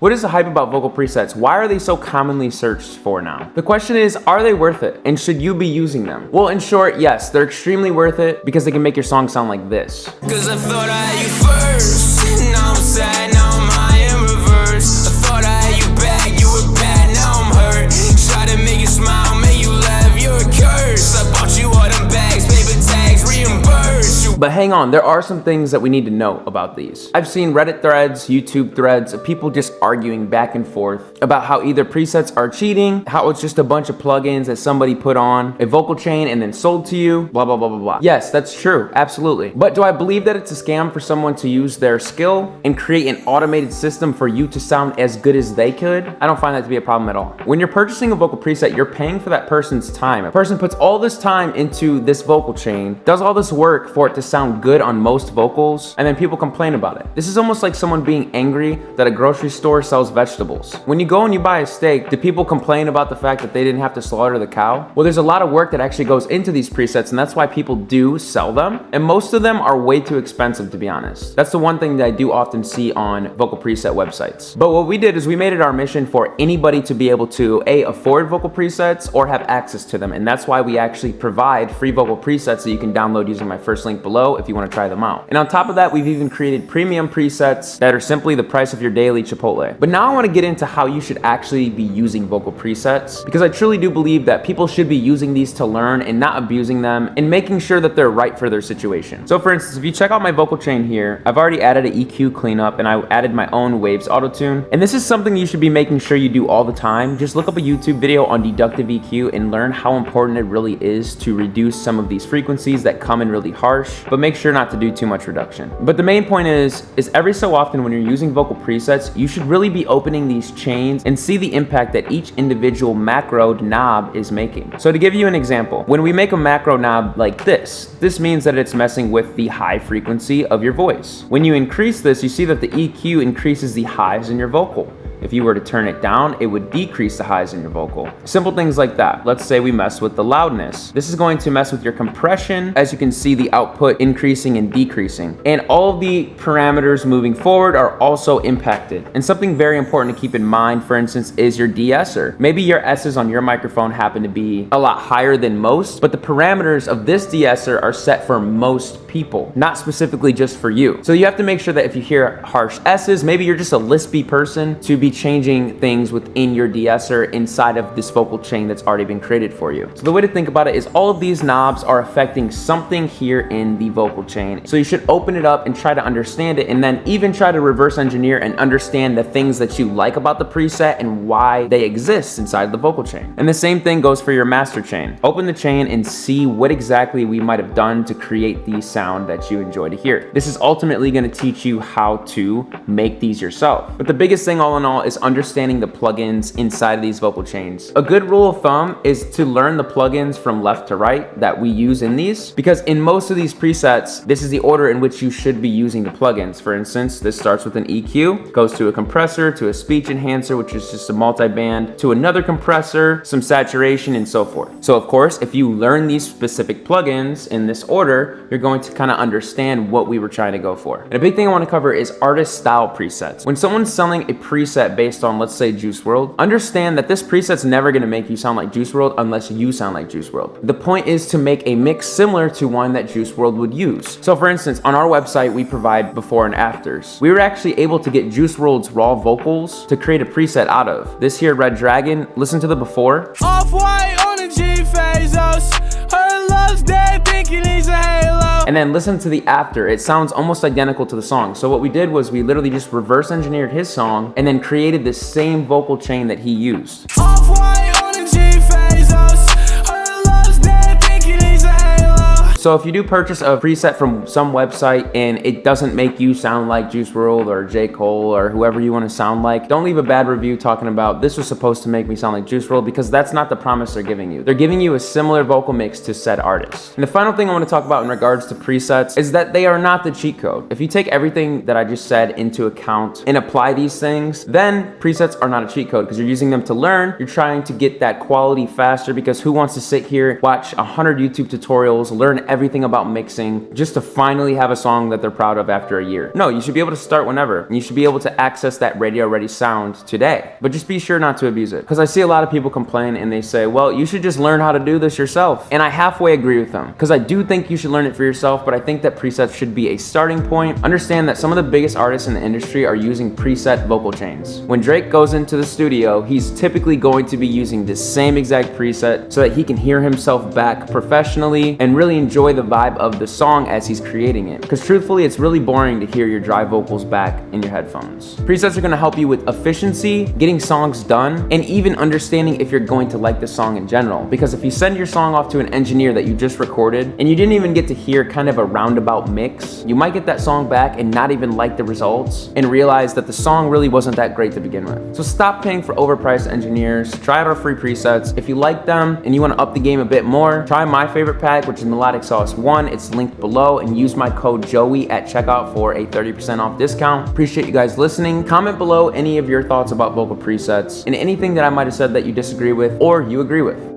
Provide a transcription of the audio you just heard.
What is the hype about vocal presets? Why are they so commonly searched for now? The question is, are they worth it? And should you be using them? Well, in short, yes, they're extremely worth it because they can make your song sound like this. Cause I thought I had you first, now I'm sad, now I'm high in reverse. I thought I had you back, you were bad, now I'm hurt. Try to make you smile, make you laugh, you're a curse. I bought you all them bags, paper tags, reimburse you. But hang on, there are some things that we need to know about these. I've seen Reddit threads, YouTube threads of people just arguing back and forth about how either presets are cheating, how it's just a bunch of plugins that somebody put on a vocal chain and then sold to you, blah, blah, blah, blah, blah. Yes, that's true, absolutely. But do I believe that it's a scam for someone to use their skill and create an automated system for you to sound as good as they could? I don't find that to be a problem at all. When you're purchasing a vocal preset, you're paying for that person's time. A person puts all this time into this vocal chain, does all this work for it to sound good on most vocals, and then people complain about it. This is almost like someone being angry that a grocery store sells vegetables. When you go and you buy a steak, do people complain about the fact that they didn't have to slaughter the cow? Well, there's a lot of work that actually goes into these presets, and that's why people do sell them. And most of them are way too expensive, to be honest. That's the one thing that I do often see on vocal preset websites. But what we did is we made it our mission for anybody to be able to afford vocal presets or have access to them. And that's why we actually provide free vocal presets that you can download using my first link below if you want to try them out. And on top of that, we've even created premium presets that are simply the price of your daily Chipotle. But now I want to get into how you should actually be using vocal presets, because I truly do believe that people should be using these to learn and not abusing them and making sure that they're right for their situation. So for instance, if you check out my vocal chain here, I've already added an EQ cleanup and I added my own waves autotune. And this is something you should be making sure you do all the time. Just look up a YouTube video on deductive EQ and learn how important it really is to reduce some of these frequencies that come in really harsh, but make sure not to do too much reduction. But the main point is every so often when you're using vocal presets, you should really be opening these chains and see the impact that each individual macro knob is making. So to give you an example, when we make a macro knob like this means that it's messing with the high frequency of your voice. When you increase this, you see that the EQ increases the highs in your vocal. If you were to turn it down, it would decrease the highs in your vocal. Simple things like that. Let's say we mess with the loudness. This is going to mess with your compression. As you can see, the output increasing and decreasing. And all of the parameters moving forward are also impacted. And something very important to keep in mind, for instance, is your de-esser. Maybe your S's on your microphone happen to be a lot higher than most, but the parameters of this de-esser are set for most people, not specifically just for you. So you have to make sure that if you hear harsh S's, maybe you're just a lispy person, to be changing things within your de-esser inside of this vocal chain that's already been created for you. So the way to think about it is all of these knobs are affecting something here in the vocal chain. So you should open it up and try to understand it, and then even try to reverse engineer and understand the things that you like about the preset and why they exist inside the vocal chain. And the same thing goes for your master chain. Open the chain and see what exactly we might have done to create the sound that you enjoy to hear. This is ultimately going to teach you how to make these yourself. But the biggest thing all in all is understanding the plugins inside of these vocal chains. A good rule of thumb is to learn the plugins from left to right that we use in these, because in most of these presets, this is the order in which you should be using the plugins. For instance, this starts with an EQ, goes to a compressor, to a speech enhancer, which is just a multiband, to another compressor, some saturation, and so forth. So of course, if you learn these specific plugins in this order, you're going to kind of understand what we were trying to go for. And a big thing I want to cover is artist style presets. When someone's selling a preset based on, let's say, Juice WRLD, understand that this preset's never going to make you sound like Juice WRLD unless you sound like Juice WRLD. The point is to make a mix similar to one that Juice WRLD would use. So for instance, on our website, we provide before and afters. We were actually able to get Juice WRLD's raw vocals to create a preset out of. This here, Red Dragon, listen to the before. Off-white on a G-Phazos. Her love's dead, thinking he's a halo. And then listen to the after. It sounds almost identical to the song. So what we did was we literally just reverse engineered his song and then created the same vocal chain that he used. Off-white on a G-Phazos. Her love's dead, thinking he's a halo. So if you do purchase a preset from some website and it doesn't make you sound like Juice WRLD or J. Cole or whoever you want to sound like, don't leave a bad review talking about this was supposed to make me sound like Juice WRLD, because that's not the promise they're giving you. They're giving you a similar vocal mix to said artist. And the final thing I want to talk about in regards to presets is that they are not the cheat code. If you take everything that I just said into account and apply these things, then presets are not a cheat code, because you're using them to learn. You're trying to get that quality faster, because who wants to sit here, watch 100 YouTube tutorials, learn everything about mixing just to finally have a song that they're proud of after a year. No, you should be able to start whenever. And you should be able to access that radio ready sound today. But just be sure not to abuse it. Because I see a lot of people complain and they say, well, you should just learn how to do this yourself. And I halfway agree with them. Because I do think you should learn it for yourself, but I think that presets should be a starting point. Understand that some of the biggest artists in the industry are using preset vocal chains. When Drake goes into the studio, he's typically going to be using the same exact preset so that he can hear himself back professionally and really enjoy the vibe of the song as he's creating it. Because truthfully, it's really boring to hear your dry vocals back in your headphones. Presets are going to help you with efficiency, getting songs done, and even understanding if you're going to like the song in general. Because if you send your song off to an engineer that you just recorded and you didn't even get to hear kind of a roundabout mix, you might get that song back and not even like the results and realize that the song really wasn't that great to begin with. So stop paying for overpriced engineers. Try out our free presets. If you like them and you want to up the game a bit more, try my favorite pack, which is Melodic Sauce 1. It's linked below, and use my code Joey at checkout for a 30% off discount. Appreciate you guys listening. Comment below any of your thoughts about vocal presets and anything that I might have said that you disagree with or you agree with.